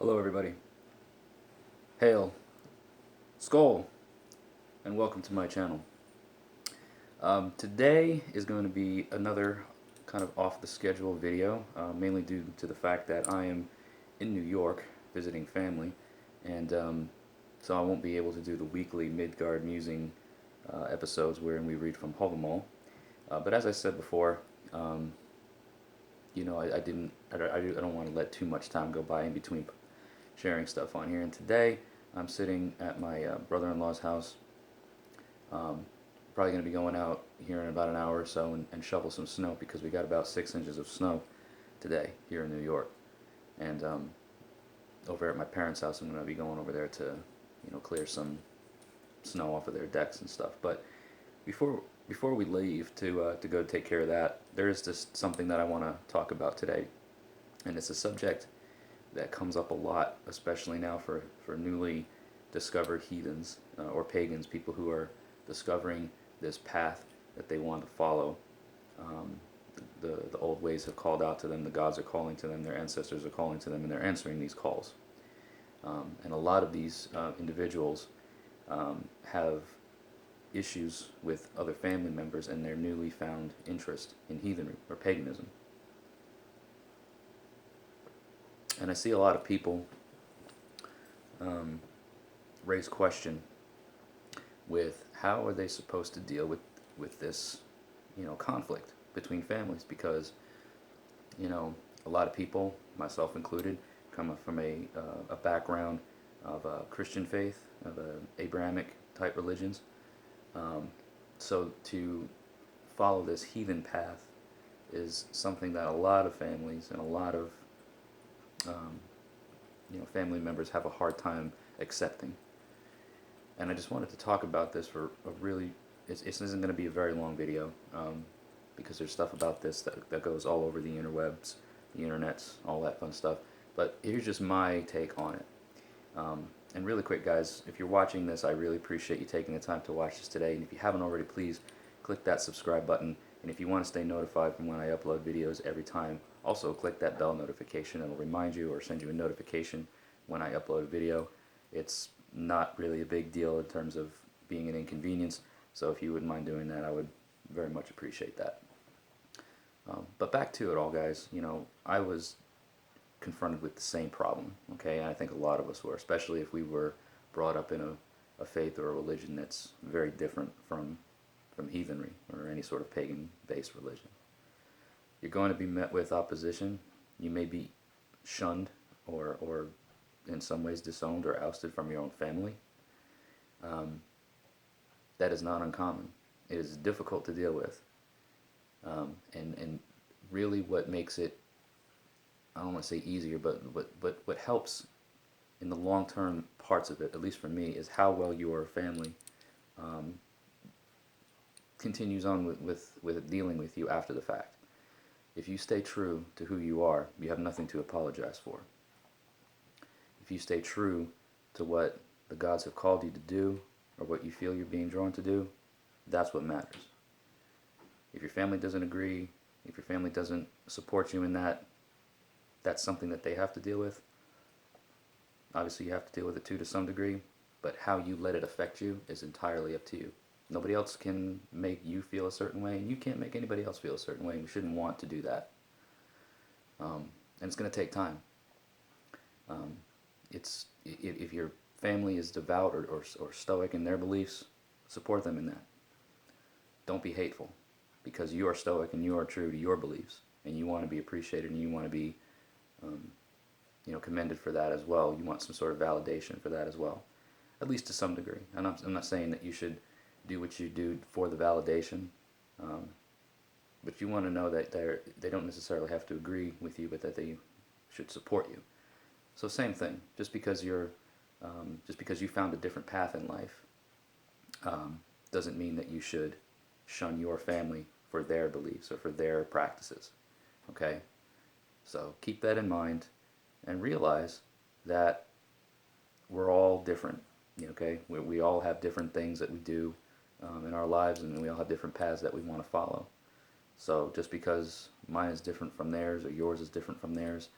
Hello everybody. Hail, Skull, and welcome to my channel. Today is going to be another kind of off the schedule video, mainly due to the fact that I am in New York visiting family, and so I won't be able to do the weekly Midgard Musing episodes wherein we read from Hogomol. But as I said before, I don't want to let too much time go by in between sharing stuff on here. And today I'm sitting at my brother-in-law's house. Probably going to be going out here in about an hour or so and shovel some snow because we got about 6 inches of snow today here in New York. And over at my parents' house, I'm going to be going over there to, clear some snow off of their decks and stuff. But before we leave to go take care of that, there is just something that I want to talk about today, and it's a subject that comes up a lot, especially now for newly discovered heathens or pagans, people who are discovering this path that they want to follow. Um, the old ways have called out to them, the gods are calling to them, their ancestors are calling to them, and they're answering these calls. And a lot of these individuals have issues with other family members and their newly found interest in heathenry or paganism. And I see a lot of people raise question with how are they supposed to deal with this, conflict between families, because, a lot of people, myself included, come from a background of a Christian faith, of a Abrahamic type religions. So to follow this heathen path is something that a lot of families and a lot of family members have a hard time accepting. And I just wanted to talk about this for a really, it isn't going to be a very long video, because there's stuff about this that goes all over the interwebs, the internets, all that fun stuff. But here's just my take on it. And really quick, guys, if you're watching this, I really appreciate you taking the time to watch this today. And if you haven't already, please click that subscribe button. And if you want to stay notified from when I upload videos every time, also click that bell notification. It'll remind you or send you a notification when I upload a video. It's not really a big deal in terms of being an inconvenience, so if you wouldn't mind doing that, I would very much appreciate that. But back to it all, guys. I was confronted with the same problem, okay? And I think a lot of us were, especially if we were brought up in a faith or a religion that's very different from heathenry or any sort of pagan-based religion. You're going to be met with opposition. You may be shunned or in some ways disowned or ousted from your own family. That is not uncommon. It is difficult to deal with. And really what makes it, I don't want to say easier, but what helps in the long-term parts of it, at least for me, is how well your family continues on with dealing with you after the fact. If you stay true to who you are, you have nothing to apologize for. If you stay true to what the gods have called you to do, or what you feel you're being drawn to do, that's what matters. If your family doesn't agree, if your family doesn't support you in that, that's something that they have to deal with. Obviously you have to deal with it too to some degree, but how you let it affect you is entirely up to you. Nobody else can make you feel a certain way, and you can't make anybody else feel a certain way, and we shouldn't want to do that. And it's going to take time. If your family is devout or stoic in their beliefs, support them in that. Don't be hateful, because you are stoic and you are true to your beliefs, and you want to be appreciated and you want to be commended for that as well. You want some sort of validation for that as well, at least to some degree. I'm not saying that you should do what you do for the validation, but you want to know that they don't necessarily have to agree with you, but that they should support you. So same thing. Just because you found a different path in life, doesn't mean that you should shun your family for their beliefs or for their practices. Okay? So keep that in mind and realize that we're all different. Okay? We all have different things that we do in our lives, and we all have different paths that we want to follow. So just because mine is different from theirs or yours is different from theirs,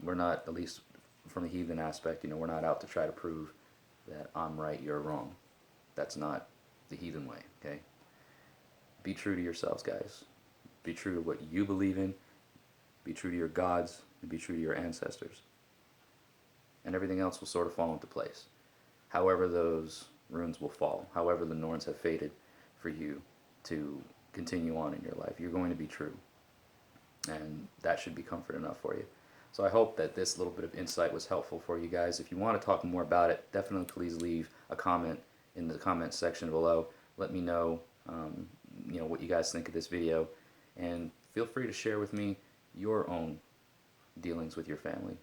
we're not, at least from the heathen aspect, you know, we're not out to try to prove that I'm right, you're wrong. That's not the heathen way, okay? Be true to yourselves, guys. Be true to what you believe in. Be true to your gods, and be true to your ancestors. And everything else will sort of fall into place. However those runes will fall, however the Norns have fated for you to continue on in your life, you're going to be true. And that should be comfort enough for you. So I hope that this little bit of insight was helpful for you guys. If you want to talk more about it, definitely please leave a comment in the comment section below. Let me know, you know, what you guys think of this video, and feel free to share with me your own dealings with your family,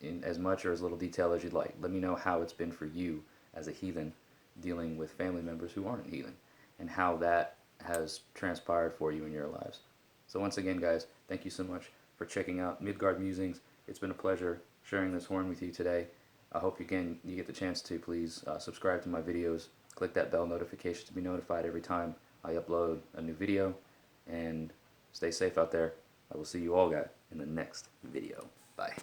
in as much or as little detail as you'd like. Let me know how it's been for you as a heathen dealing with family members who aren't heathen, and how that has transpired for you in your lives. So once again, guys, thank you so much for checking out Midgard Musings. It's been a pleasure sharing this horn with you today. I hope you get the chance to please subscribe to my videos. Click that bell notification to be notified every time I upload a new video. And stay safe out there. I will see you all guys in the next video. Bye.